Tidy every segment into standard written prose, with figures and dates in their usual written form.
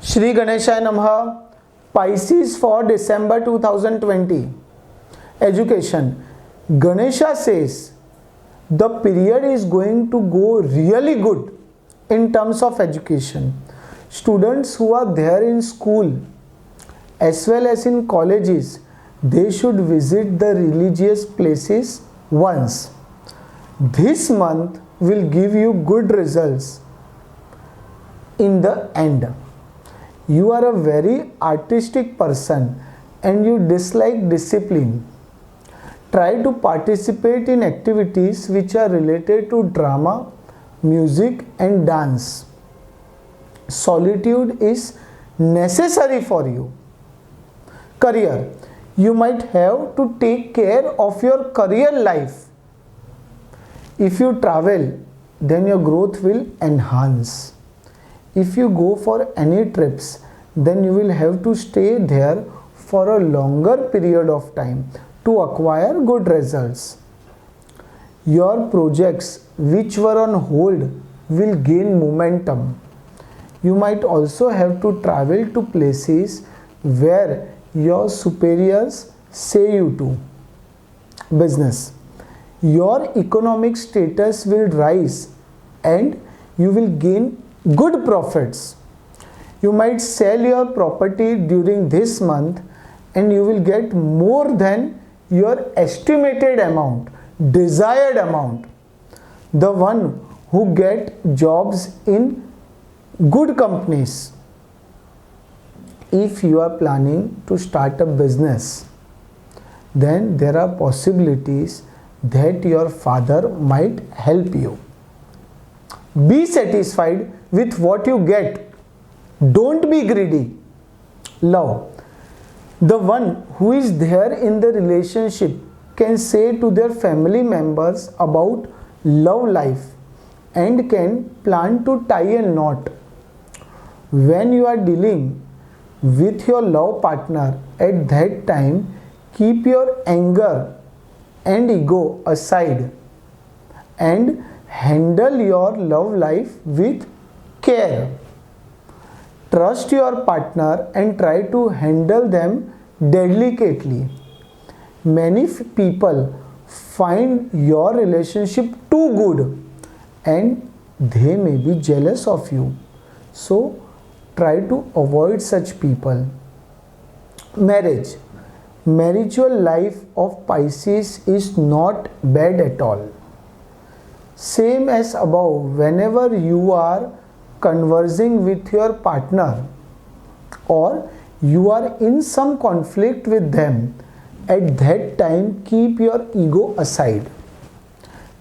Shri Ganeshaya Namaha. Pisces for December 2020. Education. Ganesha says the period is going to go really good in terms of education. Students who are there in school as well as in colleges, they should visit the religious places once. This month will give you good results in the end. You are a very artistic person and you dislike discipline. Try to participate in activities which are related to drama, music and dance. Solitude is necessary for you. Career. You might have to take care of your career life. If you travel, then your growth will enhance. If you go for any trips, then you will have to stay there for a longer period of time to acquire good results. Your projects which were on hold will gain momentum. You might also have to travel to places where your superiors say you to. Business. Your economic status will rise and you will gain good profits. You might sell your property during this month and you will get more than your estimated amount, desired amount. The one who get jobs in good companies. If you are planning to start a business, then there are possibilities that your father might help you. Be satisfied with what you get. Don't be greedy. Love. The one who is there in the relationship can say to their family members about love life and can plan to tie a knot. When you are dealing with your love partner, at that time, keep your anger and ego aside and handle your love life with care. Trust your partner and try to handle them delicately. Many people find your relationship too good and they may be jealous of you. So try to avoid such people. Marriage. Marital life of Pisces is not bad at all. Same as above, whenever you are conversing with your partner or you are in some conflict with them, at that time keep your ego aside.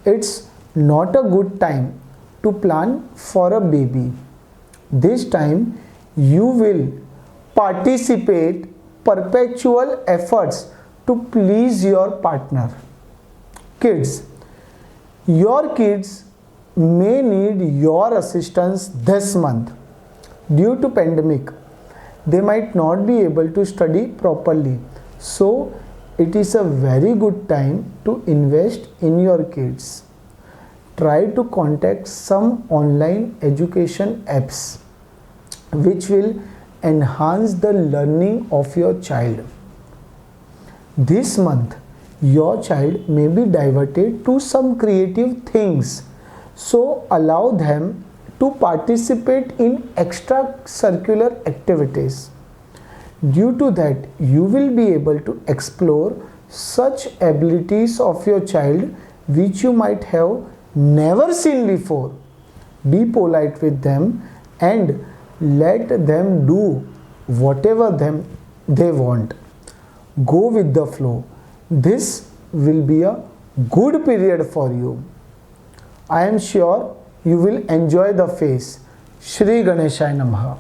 It's not a good time to plan for a baby. This time you will participate perpetual efforts to please your partner. Kids. Your kids may need your assistance this month. Due to pandemic, they might not be able to study properly. So, it is a very good time to invest in your kids. Try to contact some online education apps which will enhance the learning of your child. This month, your child may be diverted to some creative things, so allow them to participate in extracurricular activities. Due to that, you will be able to explore such abilities of your child which you might have never seen before. Be polite with them and let them do whatever they want. Go with the flow. This will be a good period for you. I am sure you will enjoy the phase. Shri Ganeshaya Namaha.